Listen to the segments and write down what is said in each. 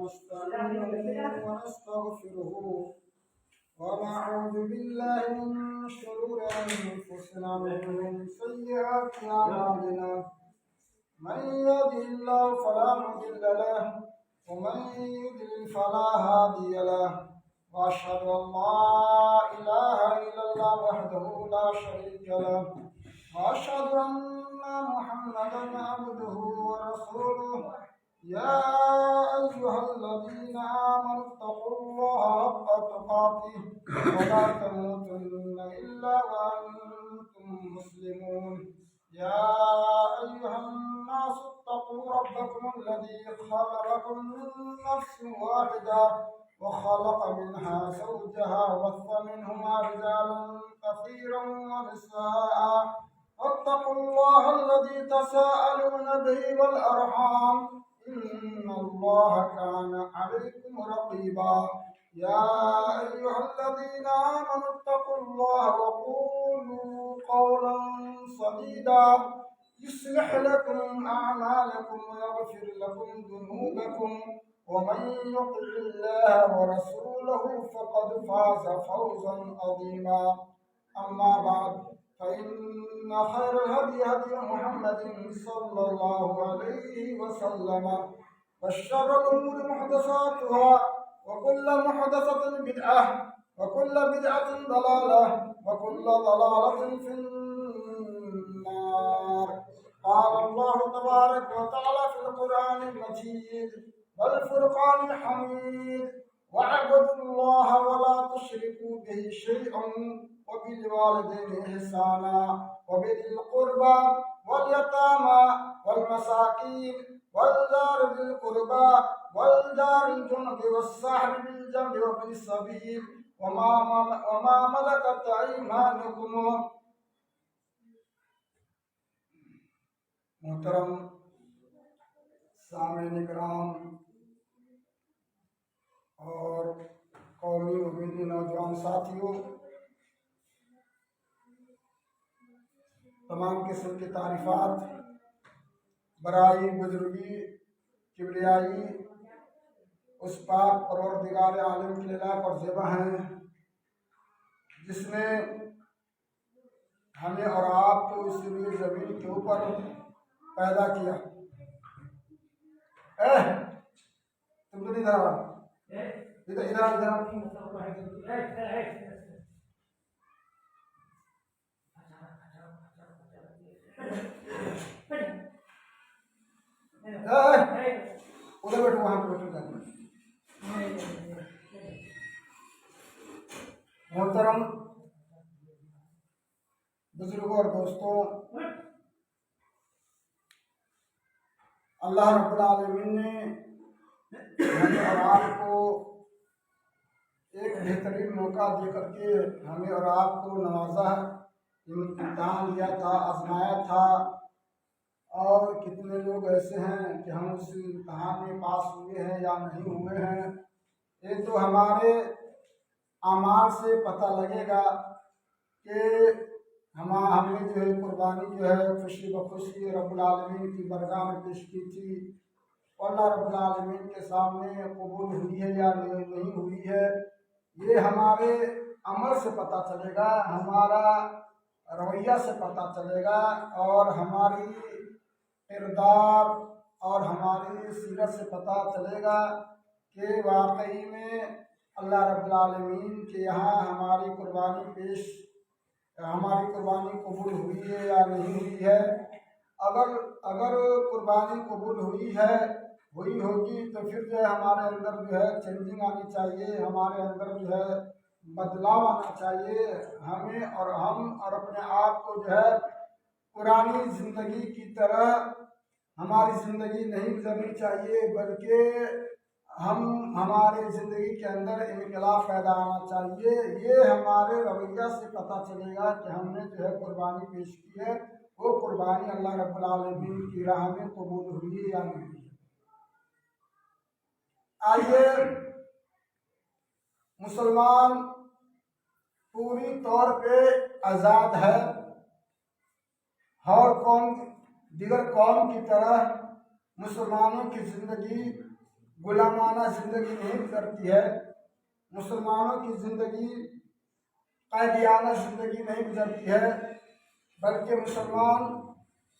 ونستعينه ونستغفره ونعوذ بالله من شرور أنفسنا ومن سيئات أعمالنا من يهده الله فلا مضل له ومن يضلل فلا هادي له وأشهد أن لا إله إلا الله وحده لا شريك له وأشهد أن محمدا عبده ورسوله يا أيها الذين آمنوا اتقوا الله حق تقاته ولا تموتن إلا وأنتم مسلمون يا أيها الناس اتقوا ربكم الذي خلقكم من نفس واحدة وخلق منها زوجها وبث منهما رجالا كثيرا ونساء واتقوا الله الذي تساءلون به والأرحام إن الله كان عليكم رقيبا يا أيها الذين آمنوا اتقوا الله وقولوا قولا سديدا يصلح لكم أعمالكم ويغفر لكم ذنوبكم ومن يطع الله ورسوله فقد فاز فوزا عظيما أما بعد فإن خير الهدي هدي محمد صلى الله عليه وسلم وشر الأمور محدثاتها وكل محدثة بدعة وكل بدعة ضلالة وكل ضلالة في النار قال الله تبارك وتعالى في القرآن المجيد والفرقان الحميد واعبدوا الله ولا تشركوا به شيئا وبالوالدين إحسانا وبذي القربى واليتامى والمساكين والجار ذي القربى والجار الجنب والصاحب بالجنب وابن السبيل وما ملكت أيمانكم. محترم سامعین کرام اور قومی و ملی نوجوان ساتھیوں، تمام قسم کی تعریفات برائی بزرگی کبریائی اس پاک پروردگار عالم کے لائق اور زیبا ہیں جس نے ہمیں اور آپ کو اس روئے زمین کے اوپر پیدا کیا. تم تو ادھر ادھر بیٹھو، وہاں پہ بیٹھو. محترم بزرگوں اور دوستوں، اللہ رب العالمین نے ہمیں اور آپ کو ایک بہترین موقع دے کر کے ہمیں اور آپ کو نوازا، امتحان لیا تھا، آزمایا تھا. اور کتنے لوگ ایسے ہیں کہ ہم اس امتحان میں پاس ہوئے ہیں یا نہیں ہوئے ہیں، یہ تو ہمارے اعمال سے پتہ لگے گا کہ ہم نے جو ہے قربانی جو ہے خوشی بخوشی رب العالمین کی برگاہ میں پیش کی تھی، اللہ رب العالمین کے سامنے قبول ہوئی ہے یا نہیں ہوئی ہے. یہ ہمارے عمل سے پتہ چلے گا، ہمارا رویہ سے پتہ چلے گا، اور ہماری کردار اور ہماری سیرت سے پتہ چلے گا کہ واقعی میں اللہ رب العالمین کے یہاں ہماری قربانی قبول ہوئی ہے یا نہیں ہوئی ہے. اگر قربانی قبول ہوئی ہوگی تو پھر جو ہے ہمارے اندر جو ہے چینجنگ آنی چاہیے، ہمارے اندر جو ہے بدلاؤ آنا چاہیے. ہمیں اور اپنے آپ کو جو ہے پرانی زندگی کی طرح ہماری زندگی نہیں گزرنی چاہیے، بلکہ ہماری زندگی کے اندر انقلاب پیدا آنا چاہیے. یہ ہمارے رویہ سے پتہ چلے گا کہ ہم نے جو ہے قربانی پیش کی ہے، وہ قربانی اللہ رب العالمین کی راہ میں قبول ہوئی ہے یا نہیں. آئیے، مسلمان پوری طور پہ آزاد ہے، اور دیگر قوم کی طرح مسلمانوں کی زندگی गुलामाना जिंदगी नहीं गुजरती है, मुसलमानों की जिंदगी कैदियाना जिंदगी नहीं गुजरती है, बल्कि मुसलमान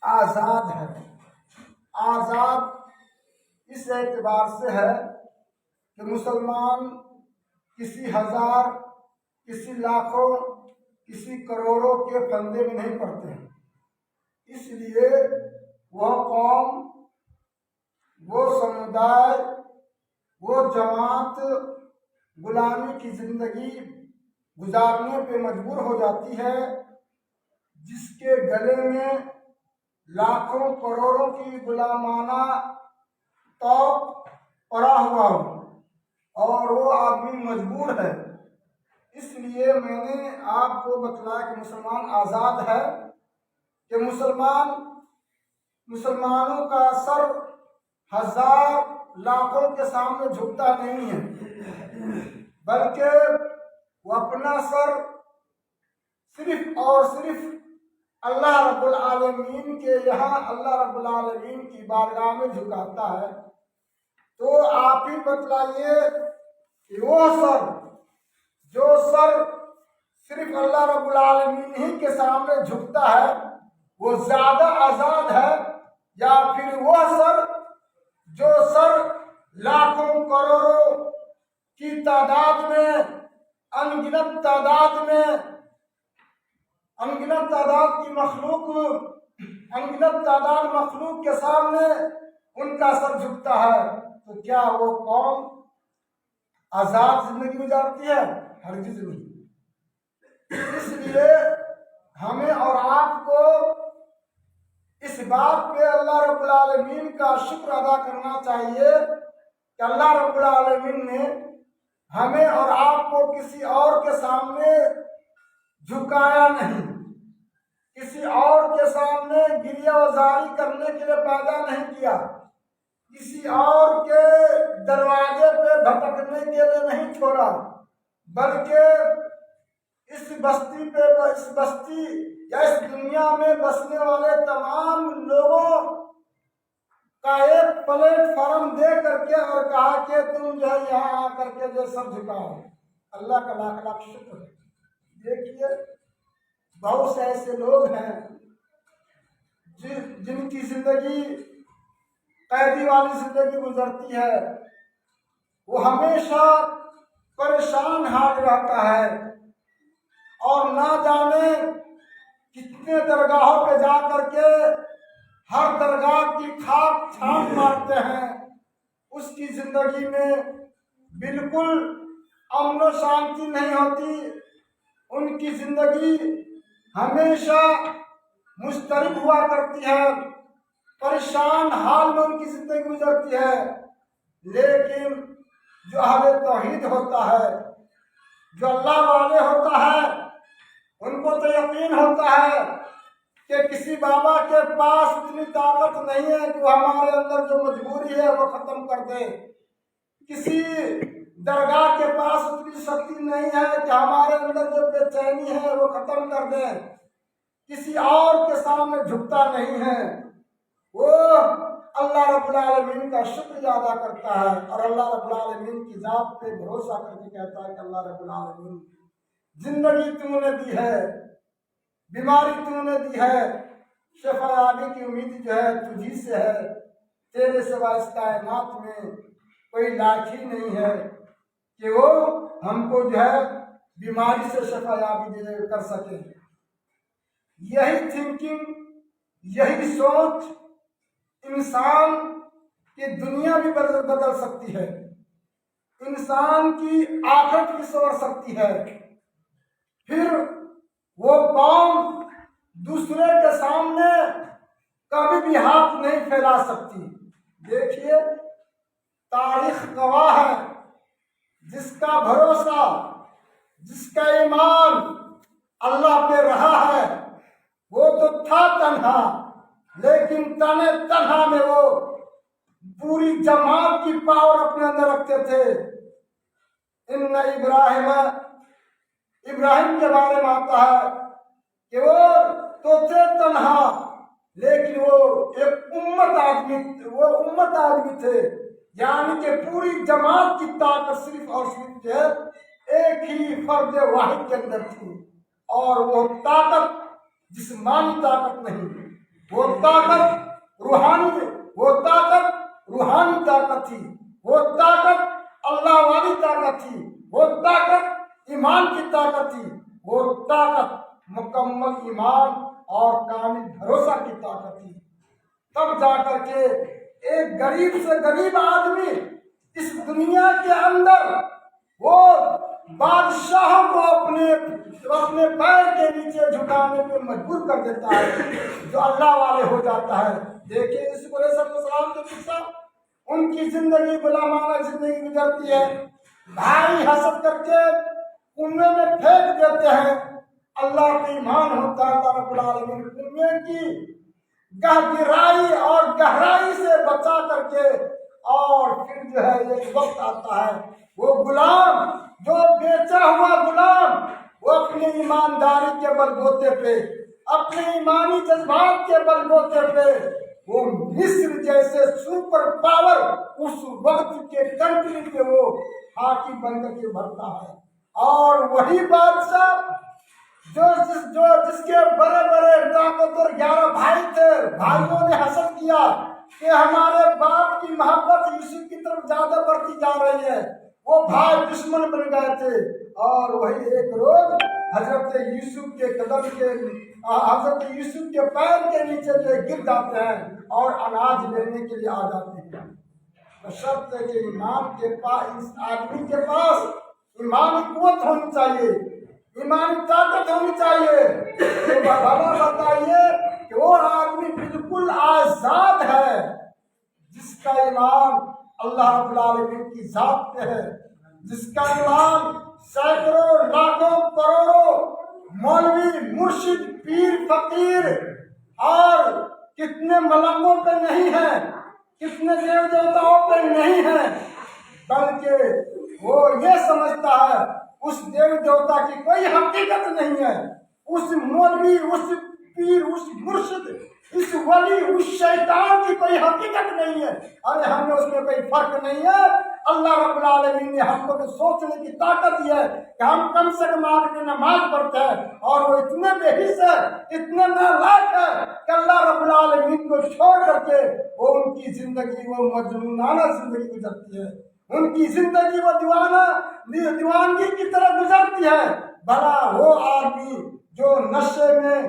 आज़ाद है। आज़ाद इस एतबार से है कि मुसलमान किसी हजार, किसी लाखों, किसी करोड़ों के फंदे में नहीं पड़ते हैं। इसलिए वह कौम, वो समुदाय, वो जमात गुलामी की जिंदगी गुजारने पे मजबूर हो जाती है जिसके गले में लाखों करोड़ों की गुलामाना तौक पड़ा हुआ हो और वो आदमी मजबूर है। इसलिए मैंने आपको बतलाया कि मुसलमान आज़ाद है, कि मुसलमानों का सर हजार लाखों के सामने झुकता नहीं है, बल्कि वो अपना सर सिर्फ और सिर्फ अल्लाह रब्बुल आलमीन के यहाँ, अल्लाह रब्बुल आलमीन की बारगाह में झुकाता है। तो आप ही बतलाइए कि वो सर, जो सर सिर्फ अल्लाह रब्बुल आलमीन ही के सामने झुकता है, वो ज्यादा आजाद है, या फिर वो सर जो सर लाखों करोड़ों की तादाद में, अनगिनत तादाद में, अनगिनत तादाद मखलूक के सामने उनका सर झुकता है, तो क्या वो कौम आजाद जिंदगी गुजारती है? हरगिज नहीं। इसलिए हमें और आपको इस बात पे अल्लाह रब्बुल आलमीन का शुक्र अदा करना चाहिए कि अल्लाह रब्बुल आलमीन ने हमें और आपको किसी और के सामने झुकाया नहीं, किसी और के सामने गिरियावजारी करने के लिए पैदा नहीं किया, किसी और के दरवाजे पे भटकने के लिए नहीं छोड़ा, बल्कि इस बस्ती या इस दुनिया में बसने वाले तमाम लोगों का एक प्लेटफॉर्म दे करके और कहा कि तुम जो है यहाँ आकर के जो सब झुकाओ। अल्लाह का लाख लाख शुक्र है। देखिए बहुत से ऐसे लोग हैं जिनकी जिंदगी कैदी वाली जिंदगी गुजरती है, वो हमेशा परेशान हाल रहता है और ना जाने कितने दरगाहों पे जा करके हर दरगाह की खाक छाप मारते हैं। उसकी जिंदगी में बिल्कुल अमन और शांति नहीं होती, उनकी जिंदगी हमेशा मुस्तरिब हुआ करती है, परेशान हाल में उनकी जिंदगी गुजरती है। लेकिन जो अहले तौहीद होता है, जो अल्लाह वाले होता है, उनको तो यकीन होता है कि किसी बाबा के पास इतनी ताकत नहीं है कि वो हमारे अंदर जो मजबूरी है वो खत्म कर दे, किसी दरगाह के पास उतनी शक्ति नहीं है कि हमारे अंदर जो बेचैनी है वो खत्म कर दे, किसी और के सामने झुकता नहीं है। वो अल्लाह रब्बुल आलमीन का शुक्रिया अदा करता है और अल्लाह रब्बुल आलमीन की जात पे भरोसा करके कहता है कि अल्लाह रब्बुल आलमीन जिंदगी तूने दी है, बीमारी तूने दी है, शफायाबी की उम्मीद जो है तुझी से है, तेरे सिवा इस कायनात में कोई लाख ही नहीं है कि वो हमको जो है बीमारी से शफायाबी कर सके। यही थिंकिंग, यही सोच इंसान की दुनिया भी बदल सकती है, इंसान की आखिरत भी संवर सकती है। फिर वो कौम दूसरे के सामने कभी भी हाथ नहीं फैला सकती। देखिए तारीख गवाह है, जिसका भरोसा, जिसका ईमान अल्लाह पे रहा है, वो तो था तन्हा, लेकिन तने तन्हा में वो पूरी जमात की पावर अपने अंदर रखते थे। इन्ना इब्राहिम के बारे में आता है कि वो तो थे तन्हा, लेकिन वो एक उम्मत आदमी थे। یعنی کہ پوری جماعت کی طاقت صرف اور صرف جو ہے ایک ہی فرد واحد کے اندر تھی، اور وہ طاقت جسمانی طاقت نہیں، وہ طاقت روحانی طاقت تھی، وہ طاقت اللہ والی طاقت تھی، وہ طاقت ایمان کی طاقت تھی، وہ طاقت مکمل ایمان اور کامل بھروسہ کی طاقت تھی۔ تب جا کر کے ایک غریب سے غریب آدمی اس دنیا کے اندر وہ بادشاہ کو اپنے پیر کے نیچے جھکانے پہ مجبور کر دیتا ہے، جو اللہ والے ہو جاتا ہے۔ دیکھیں یوسف علیہ السلام کے قصہ، ان کی زندگی غلامانہ زندگی گزرتی ہے، بھائی حسد کر کے کنویں میں پھینک دیتے ہیں، اللہ پہ ایمان ہوتا ہے، اللہ رب العالمین کنویں کی گہرائی اور گہرائی سے بچا کر کے، اور پھر جو ہے ایک وقت آتا ہے وہ غلام جو بیچا ہوا غلام وہ اپنی ایمانداری کے بل بوتے پہ، اپنے ایمانی جذبات کے بل بوتے پہ وہ مصر جیسے سپر پاور اس وقت کے کنٹری پہ وہ حاکم بن کر کے بھرتا ہے، اور وہی بادشاہ جس کے بڑے بڑے طاقتور 11 بھائی تھے، بھائیوں نے حسد کیا کہ ہمارے باپ کی محبت یوسف کی طرف زیادہ بڑھتی جا رہی ہے، وہ بھائی دشمن بن گئے تھے، اور وہی ایک روز حضرت یوسف کے پیر کے نیچے جو گر جاتے ہیں اور اناج لینے کے لیے آ جاتے ہیں۔ بشرط ہے کہ ایمان کے پاس، اس آدمی کے پاس ایمانی قوت ہونی چاہیے، ایمانی طاقت ہونی چاہیے۔ تو بابا بتائیے کہ وہ آدمی بالکل آزاد ہے جس کا ایمان اللہ رب العالمین کی ذات پہ ہے، جس کا ایمان سینکڑوں لاکھوں کروڑوں مولوی مرشد پیر فقیر اور کتنے ملنگوں پہ نہیں ہے، کتنے دیو دیوتاؤں پہ نہیں ہے، بلکہ وہ یہ سمجھتا ہے اس دیو دیوتا کی کوئی حقیقت نہیں ہے، اس مولوی، اس پیر، اس مرشد، اس ولی، اس شیطان کی کوئی حقیقت نہیں ہے۔ ارے ہمیں اس میں کوئی فرق نہیں ہے، اللہ رب العالمین نے ہم کو تو سوچنے کی طاقت دی ہے کہ ہم کم سے کم آج کی نماز پڑھتے ہیں، اور وہ اتنے بے حس ہے، اتنے نالائق ہے کہ اللہ رب العالمین کو چھوڑ کر کے وہ ان کی زندگی وہ مجنونانہ زندگی گزرتی ہے، ان کی زندگی وہ دیوانگی کی طرح گزرتی ہے۔ بھلا وہ آدمی جو نشے میں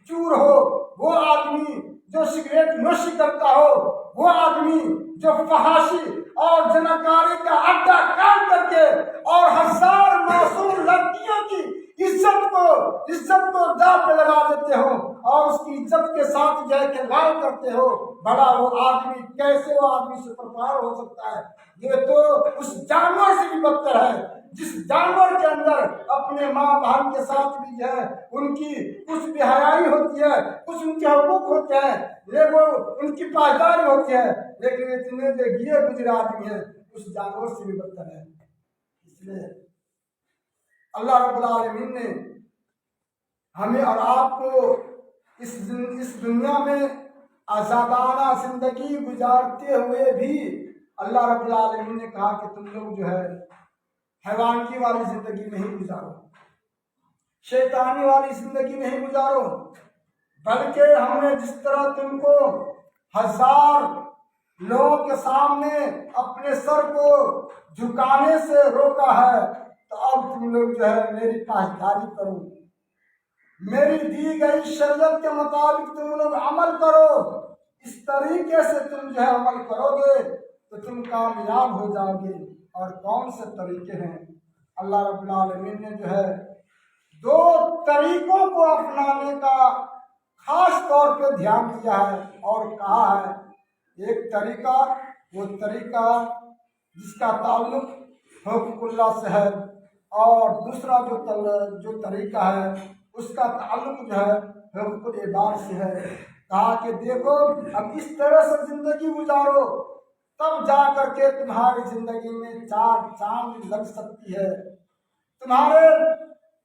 چور ہو، وہ آدمی جو سگریٹ نوشی کرتا ہو، وہ آدمی جو فحاشی اور زناکاری کا اڈا کام کر کے اور 1000 معصوم لڑکیوں کی عزت کو داغ پہ لگا دیتے ہو اور اس کی عزت کے ساتھ جو ہے کھلواڑ کرتے ہو، بھلا وہ آدمی کیسے وہ آدمی سپر پاور ہو سکتا ہے؟ یہ تو اس جانور سے بھی بدتر ہے، جس جانور کے اندر اپنے ماں بہن کے ساتھ بھی جو ہے ان کی کچھ بے حیائی ہوتی ہے، کچھ ان کے حقوق ہوتے ہیں، وہ ان کی پاسداری ہوتی ہے، لیکن اتنے جو گئے گزرے آدمی ہیں اس جانور سے بھی بدتر ہے۔ اس لیے اللہ رب العالمین نے ہمیں اور آپ کو اس دنیا میں آزادانہ زندگی گزارتے ہوئے بھی اللہ رب العالمین نے کہا کہ تم لوگ جو ہے حیوانگی والی زندگی نہیں گزارو، شیطانی والی زندگی نہیں گزارو، بلکہ ہم نے جس طرح تم کو 1000 لوگوں کے سامنے اپنے سر کو جھکانے سے روکا ہے، تو اب تم لوگ جو ہے میری پاسداری کرو، میری دی گئی شریعت کے مطابق تم لوگ عمل کرو۔ اس طریقے سے تم جو ہے عمل کرو گے تو تم کامیاب ہو جاؤ گے۔ اور کون سے طریقے ہیں؟ اللہ رب العالمین نے جو ہے 2 طریقوں کو اپنانے کا خاص طور پہ دھیان دیا ہے اور کہا ہے، ایک طریقہ وہ طریقہ جس کا تعلق حقوق اللہ سے ہے، اور دوسرا جو طریقہ ہے اس کا تعلق جو ہے حقوق العباد سے ہے۔ کہا کہ دیکھو اب اس طرح سے زندگی گزارو، تب جا کر کے تمہاری زندگی میں 4 چاند لگ سکتی ہے،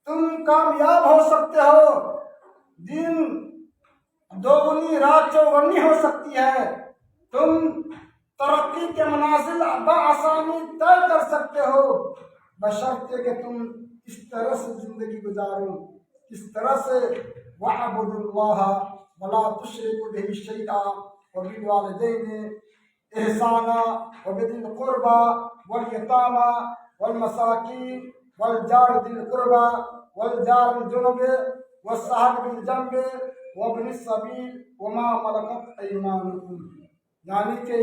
تم کامیاب ہو سکتے ہو، دن 2 رات 4 ہو سکتی ہے، تم तरक्की के मंजिल बआसानी तय कर सकते हो, बशर्ते कि तुम इस तरह से जिंदगी गुजारो, इस तरह से वअबुदुल्लाह वला तुशरिकु बिही शैआ व बिल वालिदैनि एहसाना व बिदिल कुर्बा वल यतामा वल मसाकीन वल जार दिल कुर्बा वल जार जुनुब व साहिब बिल जंब व इब्न सबील व मा मलकत अयमानुकुम। यानी कि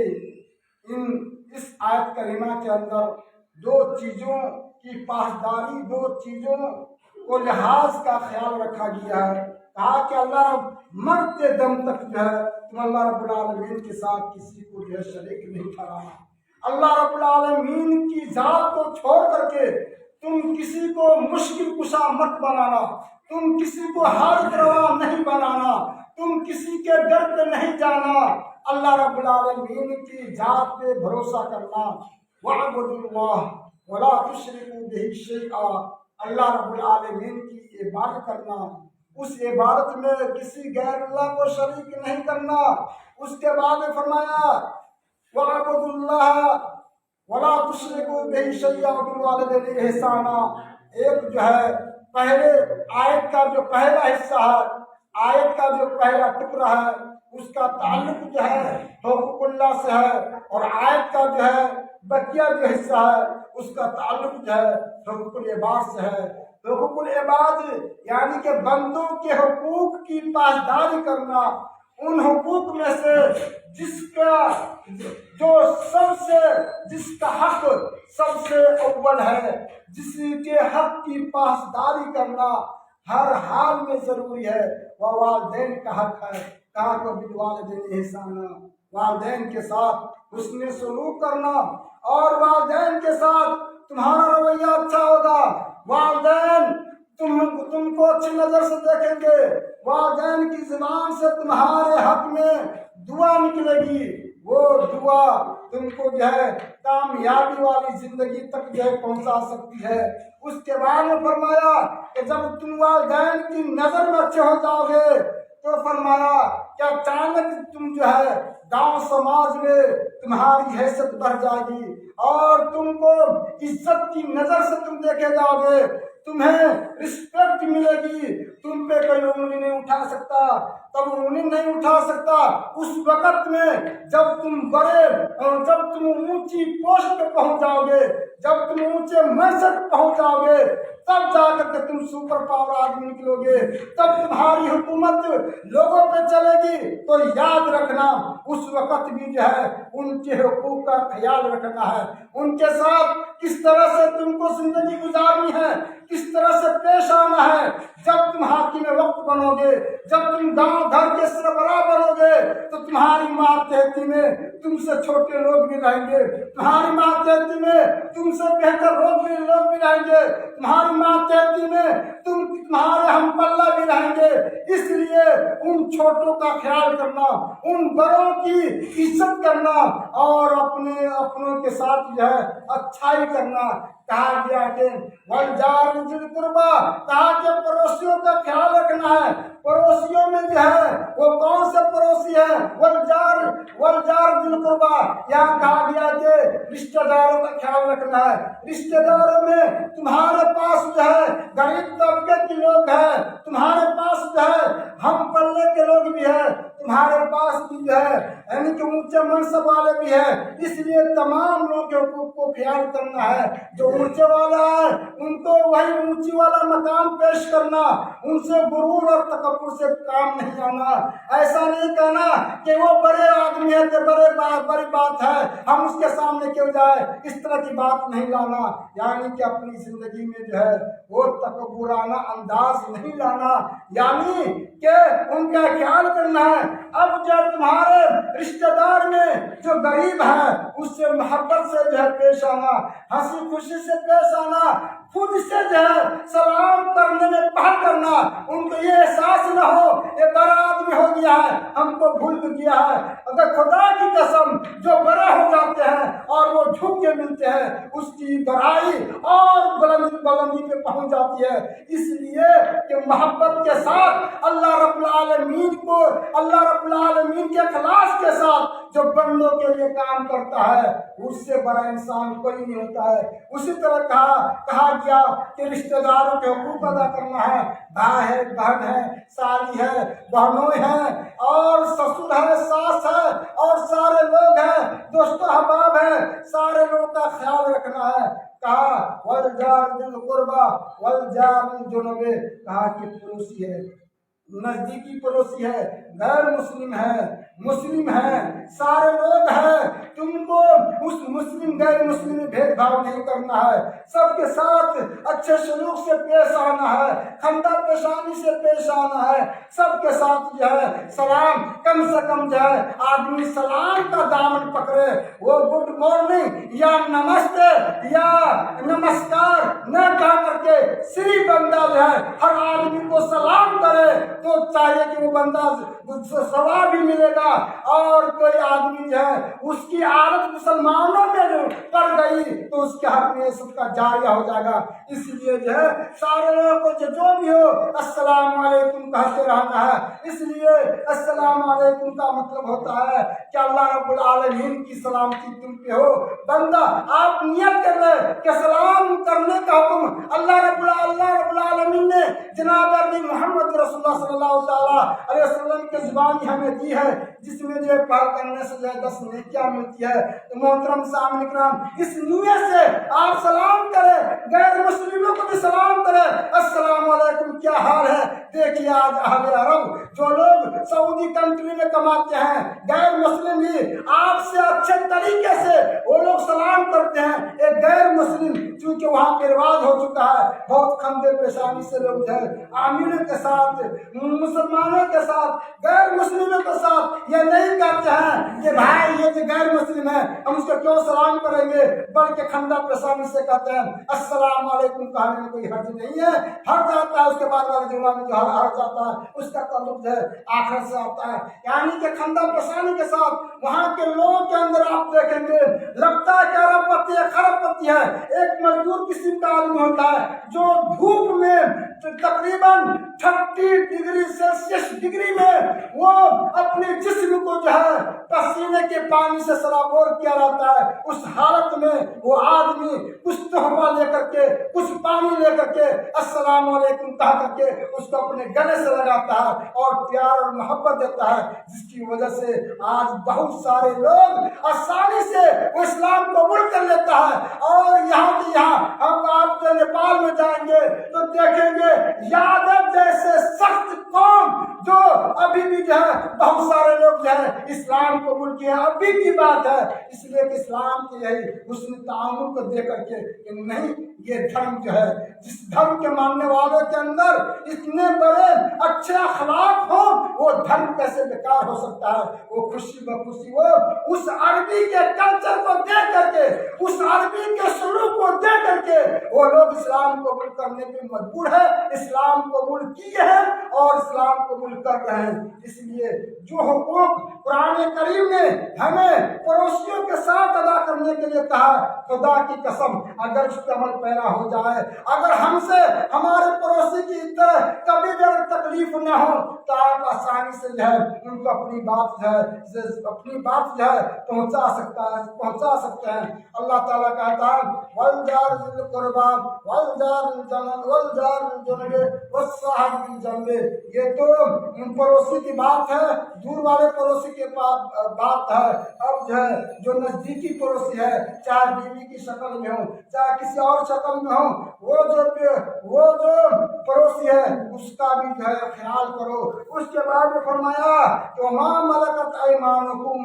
इस आयत करीमा के अंदर दो चीज़ों की पासदारी, दो चीज़ों को लिहाज का ख्याल रखा गया है। कहा कि अल्लाह मरते दम तक जो है तुम अल्लाह रब्बुल आलमीन के साथ किसी को जो है शरीक नहीं ठहराना। अल्लाह रब्बुल आलमीन की जात को छोड़ करके तुम किसी को मुश्किल कुशा मत बनाना, तुम किसी को हाल रवा नहीं बनाना, तुम किसी के डर पे नहीं जाना। अल्लाह रब्बुल आलमीन की जात पे भरोसा करना। वअबुदुल्लाह वला तुशरिकू बिही शैआ, अल्लाह रब्बुल आलमीन की इबादत करना, उस इबादत में किसी गैर अल्लाह को शरीक नहीं करना। उसके बाद फरमाया वअबुदुल्लाह वला तुशरिकू बिही शैआ व बिल वालिदैनि एहसाना। एक जो है पहले आयत का जो पहला हिस्सा है, आयत का जो पहला टुकड़ा है, उसका ताल्लुक जो है हुकूकुल्लाह से है, और आयत का जो है बकिया जो हिस्सा है उसका ताल्लुक जो है हुकूकुल इबाद से है। हुकूकुल इबाद यानी कि बंदों के हुकूक की पासदारी करना, उन हुकूक में से जिसका हक सबसे अव्वल है, जिसके हक की पासदारी करना हर हाल में जरूरी है, वह वालिदैन का हक है। कहा को बिल वालिदैनि एहसाना, वालिदैन के साथ हुस्न सलूक करना, और वालिदैन के साथ तुम्हारा रवैया अच्छा होगा। वालिदैन तुमको अच्छी नजर से देखेंगे, वालिदैन की जुबान से तुम्हारे हक में दुआ निकलेगी, वो दुआ तुमको जो है कामयाबी वाली जिंदगी तक जो है पहुंचा सकती है। उसके बाद में फरमाया कि जब तुम वालिदैन की नजर में अच्छे हो जाओगे तो फरमाया कि अचानक तुम जो है गांव समाज में तुम्हारी हैसियत बढ़ जाएगी और तुमको इज्जत की नजर से तुम देखे जाओगे, तुम्हें रिस्पेक्ट मिलेगी, तुम पे कोई उंगली नहीं उठा सकता, तब उंगली नहीं उठा सकता उस वक्त में जब तुम बड़े और जब तुम ऊंची पोस्ट पे पहुंच जाओगे, जब तुम ऊंचे मनसब पहुंच जाओगे, तब जाकर के तुम सुपर पावर आदमी निकलोगे, तब तुम्हारी हुकूमत लोगों पे चलेगी। तो याद रखना उस वक्त भी जो है उनके हुकूक का ख्याल रखना है, उनके साथ किस तरह से तुमको जिंदगी गुजारनी है, किस तरह से पेश आना है। जब तुम हाकिम वक्त बनोगे, जब तुम गांव घर के सरबराह बनोगे, तो तुम्हारी मातहती में तुमसे छोटे लोग भी रहेंगे, तुम्हारी मातहती में तुमसे बेहतर लोग भी रहेंगे, तुम्हारी मातहती में तुम्हारे हम पल्ला भी रहेंगे। इसलिए उन छोटों का ख्याल करना, उन बड़ों की इज्जत करना और अपनों के साथ जो है अच्छाई करना। कहा गया कि वलजार जुल कुर्बा, कहा कि पड़ोसियों का ख्याल रखना है। पड़ोसियों में जो है वो कौन से पड़ोसी है? वलजार जुल कुर्बा, यहाँ कहा गया कि रिश्तेदारों का ख्याल रखना है। रिश्तेदारों में तुम्हारे पास जो है गरीब तबके के लोग हैं, तुम्हारे पास जो है हम पल्ले के लोग भी हैं, तुम्हारे पास भी जो है यानी कि ऊंचे मनसब वाले भी है। इसलिए तमाम लोगों के हुकूक को ख्याल करना है। जो ऊंचे वाला है उनको वही ऊंची वाला मकाम पेश करना, उनसे गुरूर और तकब्बुर से काम नहीं आना। ऐसा नहीं कहना कि वो बड़े आदमी है तो बड़ी बात है, हम उसके सामने क्यों जाए, इस तरह की बात नहीं लाना। यानी कि अपनी जिंदगी में जो है वो तकब्बुराना अंदाज नहीं लाना, यानी कि उनका ख्याल करना है। अब जो तुम्हारे रिश्तेदार में जो गरीब है उससे मोहब्बत से जो है पेश आना, हंसी खुशी से पेश आना, खुद से जो है सलाम करने में पहल करना। उनको ये एहसास न हो ये बड़ा आदमी हो गया है, हमको भूल गया है। अगर खुदा की कसम जो बड़े हो जाते हैं और वो झुक के मिलते हैं उसकी बड़ाई और बुलंदी पे पहुंच जाती है। इसलिए कि मोहब्बत के साथ अल्लाह रब्बुल आलमीन के इखलास के साथ जो बंदों के लिए काम करता है उससे बड़ा इंसान कोई नहीं होता है। उसी तरह कहा गया कि रिश्तेदारों के हुकूक अदा करना है, भाई है, बहन है, साली है, बहनों है और ससुर है, सास है और सारे लोग हैं, दोस्तों अहबाब है, सारे लोगों का ख्याल रखना है। कहा वल जार बिल कुर्बा वल जार बिल जुनूबे, कहा कि पड़ोसी है, नजदीकी पड़ोसी है, गैर मुस्लिम है, मुस्लिम है, सारे लोग हैं। तुमको उस मुस्लिम गैर मुस्लिम में भेदभाव नहीं करना है, सबके साथ अच्छे सलूक से पेश आना है, खंदा पेशानी से पेश आना है, सबके साथ जो है सलाम, कम से कम जो है आदमी सलाम का दामन पकड़े, वो गुड मॉर्निंग या नमस्ते या नमस्कार न कह करके श्री बंदा जो है हर आदमी को सलाम करे तो चाहिए कि वो बंदा सवाब भी मिलेगा। और कोई आदमी जो है उसकी आदत मुसलमानों में जो पड़ गई तो उसके हक में सबका जारिया हो जाएगा। इसलिए जो है सारे लोगों को जो भी हो अस्सलाम वालेकुम कहते रहना है। इसलिए अस्सलाम वालेकुम का मतलब होता है कि अल्लाह रब्बुल आलमीन की सलामती तुम पे हो। बंदा आप नियत कर ले कि सलाम करने का हुक्म अल्लाह रब्बुल आलमीन ने जनाब मोहम्मद रसूलुल्लाह सल्लल्लाहु अलैहि वसल्लम के जुबानी हमें दी है, जिसमें जो पढ़ करने से जो 10 नेकियां मिलती है। तो मोहतरम सामने इकराम इस नियत से आप सलाम करें, गैर मुस्लिमों को भी सलाम करें, अस्सलाम वालेकुम क्या हाल है। देखिए आज अहले अरब जो लोग सऊदी कंट्री में कमाते हैं, गैर मुस्लिम भी आपसे अच्छे तरीके से वो लोग सलाम करते हैं। एक गैर मुस्लिम चूंकि वहाँ के रिवाज हो चुका है, बहुत खंदे पेशानी से लोग जो है आमीनों के साथ, मुसलमानों के साथ, गैर मुस्लिमों के साथ ये नहीं कहते हैं कि भाई ये जो गैर मुस्लिम है हम उसको क्यों सलाम करेंगे, बल्कि खंदा पेशानी से कहते हैं अस्सलाम वालेकुम कहने में कोई हर्ज नहीं है। हर्ज आता है उसके बाद वाले जुमा में जो हर्ज आता है उसका ताल्लुक जो है आखिरत से आता है, यानी कि खंदा पेशानी के साथ वहाँ के लोगों के अंदर आप देखेंगे लगता है कि अरबपति है, खरबपति है। एक मजदूर किस्म का आदमी होता है जो धूप में तकरीबन 30 डिग्री सेल्सियस डिग्री में वो अपने जिस्म को जो है पसीने के पानी से सराबोर किया रहता है। उस हालत में वो आदमी कुछ तोहफा लेकर के, कुछ पानी लेकर के अस्सलाम वालेकुम कह करके उसको अपने गले से लगाता है और प्यार और मोहब्बत देता है, जिसकी वजह से आज बहुत सारे लोग आसानी से वो इस्लाम कबूल कर लेता है। और यहाँ के यहाँ हम आप जो नेपाल में जाएंगे तो देखेंगे यादव जैसे सख्त कौम जो अभी भी जो है बहुत सारे लोग जो है इस्लाम कबूल किया, अभी की बात है। इसलिए कि इस्लाम के यही हुस्न तामुल को देख करके नहीं, ये धर्म जो है जिस धर्म के मानने वालों के अंदर इतने बड़े अच्छे अखलाक हो वो धर्म कैसे बेकार हो सकता है। वो खुशी बखुशी वो उस अरबी के कल्चर को देख करके, उस अरबी के सलूक को देख करके वो लोग इस्लाम कबूल करने पे मजबूर है, इस्लाम कबूल किए हैं और इस्लाम कबूल कर रहे हैं। इसलिए जो हुकूक कुरान करीम ने हमें पड़ोसियों के साथ अदा करने के लिए कहा, खुदा की कसम अगर उसका अमल पैरा हो जाए, अगर हमसे हमारे पड़ोसी की कभी भी अगर तकलीफ न हो तो आप आसानी से जो है उनको अपनी बात जो है पहुंचा सकते हैं। अल्लाह ताला कहता है वल जार बिल कुर्बा वल जार बिल जनब वल जार बिल जुनबे वस्साहिब बिल जंबे। ये तो पड़ोसी की बात है, दूर वाले पड़ोसी के बात है। अब जो है जो नजदीकी पड़ोसी है, चाहे बीवी की शक्ल में हो चाहे किसी और शक्ल में हो, वो जो पड़ोसी है उसका भी जो है ख्याल करो। उसके बाद में फरमाया तो मां मलकत ऐमानुकुम,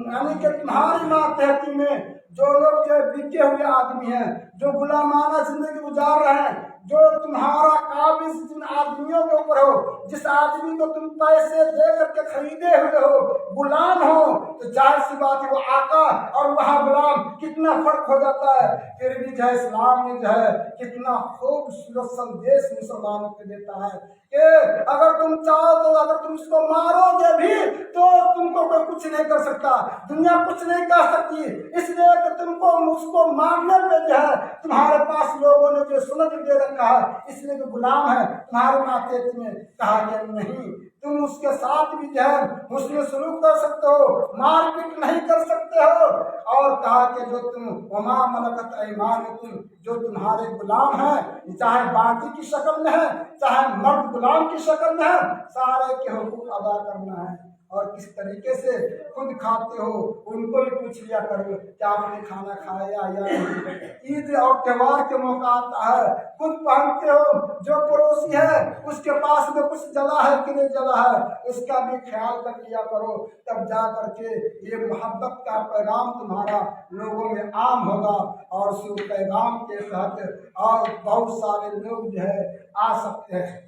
यानी कि तुम्हारी मातहती में जो लोग जो बिके हुए आदमी हैं, जो गुलामाना जिंदगी गुजार रहे हैं, जो तुम्हारा काबिज जिन आदमियों के ऊपर हो, जिस आदमी को तुम पैसे दे करके खरीदे हुए हो, गुलाम हो, तो जाहिर सी बात है वो आका और वहाँ गुलाम कितना फर्क हो जाता है। फिर भी जो है इस्लाम ने जो है कितना खूबसूरत संदेश मुसलमानों को देता है कि अगर तुम चाहो तो अगर तुम इसको मारोगे भी तो तुमको कोई कुछ नहीं कर सकता, दुनिया कुछ नहीं कर सकती, इसलिए कि तुमको उसको मारने पे जो है तुम्हारे पास लोगों ने जो सुलझ दे रखा है, इसलिए तो गुलाम है तुम्हारे माथे तुम्हें कहा कि नहीं, तुम उसके साथ भी जो है हुस्न सलूक कर सकते हो, मारपीट नहीं कर सकते हो। और कहा कि जो तुम वमा मलकत ऐमानुकुम, जो तुम्हारे गुलाम हैं, चाहे बागी की शक्ल में है चाहे मर्द गुलाम की शक्ल में है, सारे के हुकूक अदा करना है। और किस तरीके से खुद खाते हो उनको भी पूछ लिया करो क्या आपने खाना खाया या नहीं। ईद और त्योहार के मौका आता है, खुद पहनते हो, जो पड़ोसी है उसके पास में कुछ जला है कि नहीं जला है, उसका भी ख्याल कर लिया करो। तब जा करके ये मोहब्बत का पैगाम तुम्हारा लोगों में आम होगा और उस पैगाम के तहत और बहुत सारे लोग जो है आ सकते हैं।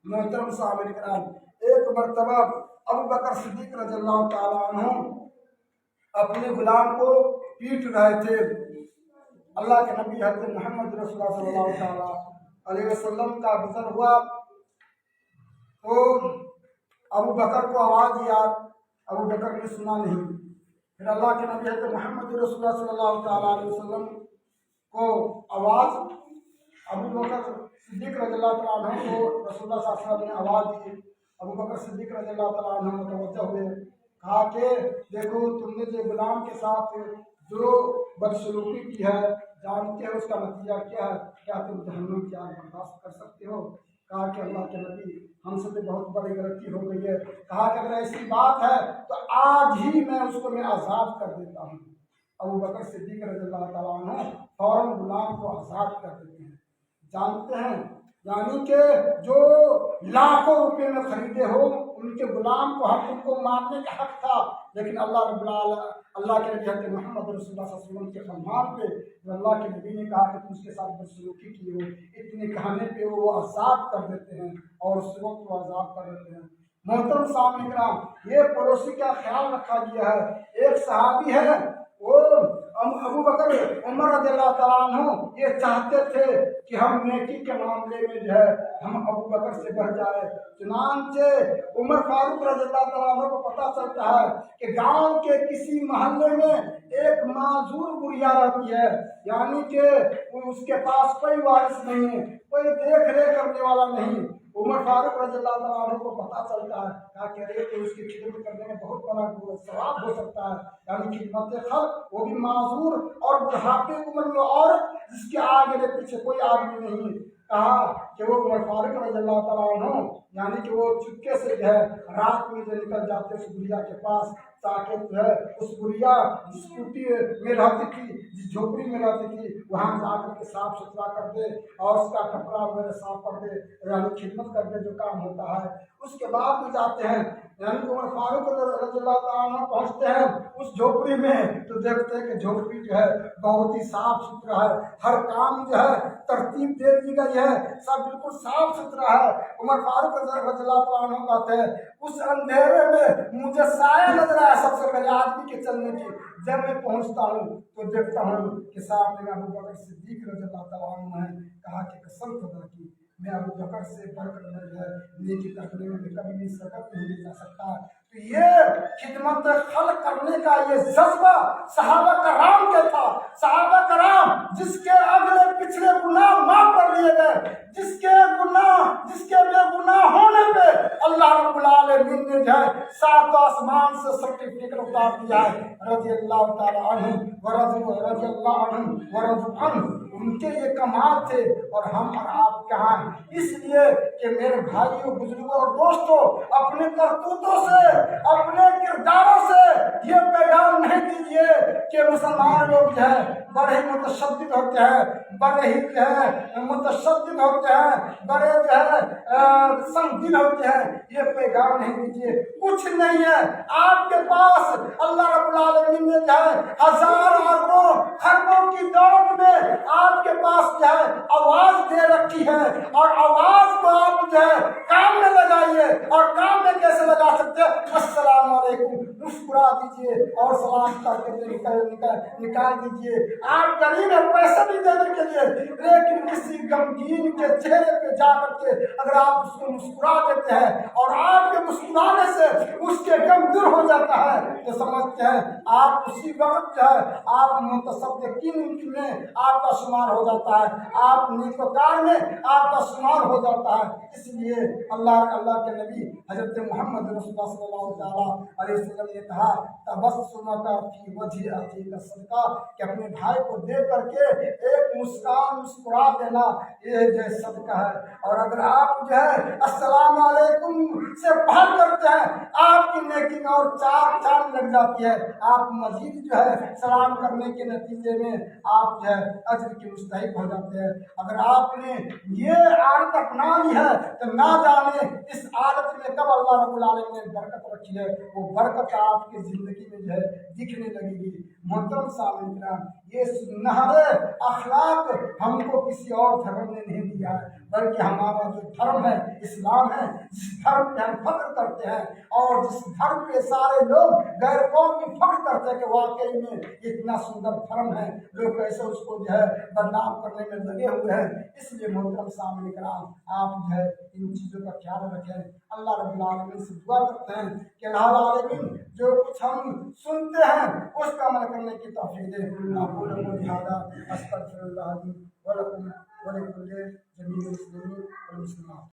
मोहतरम साहब कराम, एक मरतबा अबू बकर सिद्दीक रज़ियल्लाहु ताला अन्हु अपने गुलाम को पीट रहे थे। अल्लाह के नबी हज़रत मोहम्मद रसूलुल्लाह सल्लल्लाहु ताला अलैहि वसल्लम का गुज़र हुआ तो अबू बकर को आवाज़ दिया, अबू बकर ने सुना नहीं। फिर अल्लाह के नबी हज़रत मोहम्मद रसूलुल्लाह सल्लल्लाहु ताला अलैहि वसल्लम को आवाज़, अबू बकर सिद्दीक रज़ियल्लाहु ताला अन्हु को रसूलुल्लाह सल्लल्लाहु अलैहि वसल्लम ने आवाज़ दी। अबू बकर सिद्दीक रज़ियल्लाहु ताला अन्हु मुतवज्जह हुए, कहा कि देखो तुमने जो गुलाम के साथ जो बदसलूकी की है, जानते हो उसका नतीजा क्या है, क्या तुम जहन्नम की आग बर्दाश्त कर सकते हो। कहा कि अल्लाह के नबी हमसे तो बहुत बड़ी गलती हो गई है। कहा कि अगर ऐसी बात है तो आज ही मैं उसको मैं आज़ाद कर देता हूँ। अबू बकर सिद्दीक रज़ियल्लाहु ताला अन्हु फौरन गुलाम को आज़ाद कर देते हैं। जानते हैं यानी कि जो लाखों रुपए में खरीदे हो उनके गुलाम को हक उनको मारने का हक था, लेकिन अल्लाह के नबी हज़रत मोहम्मद रसूलुल्लाह सल्लल्लाहु अलैहि वसल्लम के फरमान पे अल्लाह के नबी ने कहा कि तुम उसके साथ बदसलूकी की हो, इतने कहने पे वो आज़ाद कर देते हैं और उस वक्त वो आज़ाद कर देते हैं। मोहतरम साहब इकराम, ये पड़ोसी का ख्याल रखा गया है। एक सहाबी है वो अबू बकर उमर रज़ियल्लाहु ताला अन्हु ये चाहते थे कि हम नेकी के मामले में जो है हम अबू बकर से बढ़ जाए। चुनांचे उमर फारूक रज़ियल्लाहु ताला अन्हु को पता चलता है कि गांव के किसी मोहल्ले में एक माजूर बुढ़िया रहती है, यानी कि उसके पास कोई वारिस नहीं है, कोई देख रेख करने वाला नहीं। उमर फारूक रज़ियल्लाहु ताला अन्हु को पता चलता है, कहा कि अरे तो उसकी खिदमत करने में बहुत बड़ा सवाब हो सकता है, यानी खिदमत खल्क, वो भी माजूर और बुढ़ापे उम्र में औरत जिसके आगे पीछे कोई आदमी नहीं। कहा कि वो उमर फारूक रज़ियल्लाहु ताला अन्हु यानी कि वो चुपके से जो है रात में जो निकल जाते उस बुढ़िया के पास, ताकि जो है उस बुढ़िया जिस कुटी में रहती थी, जिस झोपड़ी में रहती थी, वहाँ जाकर के साफ सुथरा कर दे और उसका कपड़ा वगैरह साफ कर दे, यानी खिदमत कर दे जो काम होता है। उसके बाद भी जाते हैं, यानी उमर फारूक रज़ियल्लाहु ताला अन्हु पहुँचते हैं उस झोपड़ी में तो देखते हैं कि झोपड़ी जो है बहुत ही साफ सुथरा है, हर काम जो है तरतीब दे दी गई है, सब बिल्कुल साफ सुथरा है। उमर फारूक रज़ियल्लाहु ताला अन्हु कहते हैं उस अंधेरे में मुझे साया नजर आया सबसे पहले आदमी के चलने की। जब मैं पहुंचता हूँ तो देखता हूँ कि सामने में अबू बकर सिद्दीक रज़ियल्लाहु ताला अन्हु है। कहा कि कसम खुदा की मैं अबू बकर से बढ़कर जो है नेकी करने में कभी भी सकत नहीं जा सकता। तो ये खिदमत खल्क करने का ये जज्बा सहाबा कराम के था। सहाबा कराम जिसके अगले पिछले गुनाह माफ कर लिए गए, जिसके बेगुनाह होने पे अल्लाह रब्बुल आलमीन ने जो है सात आसमान से सर्टिफिकेट उतार दिया है, रज़ियल्लाहु ताला अन्हु व रज़ियल्लाहु अन्हु व रज़ु अन्हु। उनके ये कमाल थे और हम और आप कहाँ हैं। इसलिए कि मेरे भाइयों बुजुर्गों और दोस्तों, अपने करतूतों से अपने किरदारों से ये पैगाम नहीं दीजिए कि मुसलमान लोग जो है बड़े ही मुतशद्दिद होते हैं, बड़े ही जो है मुतशद्दिद होते हैं, बड़े जो है संगीन होते हैं। ये पैगाम नहीं दीजिए, कुछ नहीं है आपके पास। अल्लाह रब्बुल आलमीन ने जो है हजार अरबों खरबों की दौलत में आपके पास जो है आवाज दे रखी है और आवाज को आप जो है काम में में लगाइए। और काम में कैसे लगा सकते हैं? अस्सलाम वालेकुम मुस्कुरा दीजिए और सलाम करके निकाल दीजिए। आप गरीब हैं पैसे भी देने के लिए, लेकिन किसी गमगीन के चेहरे पे जा करके अगर आप उसको मुस्कुरा देते हैं और आपके मुस्कुराने से उसके गम दूर हो जाता है, तो समझते हैं आप उसी वक्त जो है आप मुतसद्दिकीन में आपका शुमार हो जाता है, आप नेकोकार में आपका शुमार हो जाता है। इसलिए अल्लाह के नबी हजरत मोहम्मद रसूलुल्लाह सल्लल्लाहु अलैहि वसल्लम ने कहा तबस्सुमुका फी वजहि अखीका सदका, कि अपने भाई को देख करके एक मुस्कान मुस्कुरा देना ये जो सदका है। और अगर आप जो है अस्सलाम वालेकुम से पहल करते हैं, आपकी नेकी में और चार चांद लग जाती है। आप मजीद जो है सलाम करने के नतीजे में आप जो है अज्र के मुस्तहिक हो जाते हैं। अगर आपने ये आदत अपना ली है तो ना जाने इस आदत में कब अल्लाह रब्बुल आलमीन ने बरकत रखी है, वो बरकत आपकी जिंदगी में जो है दिखने लगेगी। मोहतरम सामईन किराम, ये सुनहरे अखलाक हमको किसी और धर्म ने नहीं दिया है, बल्कि हमारा जो धर्म है इस्लाम है, जिस धर्म पे हम फख्र करते हैं और जिस धर्म पे सारे लोग गैर कौम की फख्र करते हैं कि वाकई में इतना सुंदर धर्म है, लोग कैसे उसको जो है बदनाम करने में लगे हुए हैं। इसलिए मोहतरम सामईन किराम, आप जो है इन चीज़ों का ख्याल रखें। अल्लाह रब्बुल आलमीन से दुआ करते हैं कि अल्लाह आलमीन जो कुछ हम सुनते हैं उस पर अमल करने की तौफीक दे। अस्तगफिरुल्लाह ली व लकुम व लिकुल्लि जमील मुस्लिमीन व मुस्लिमात।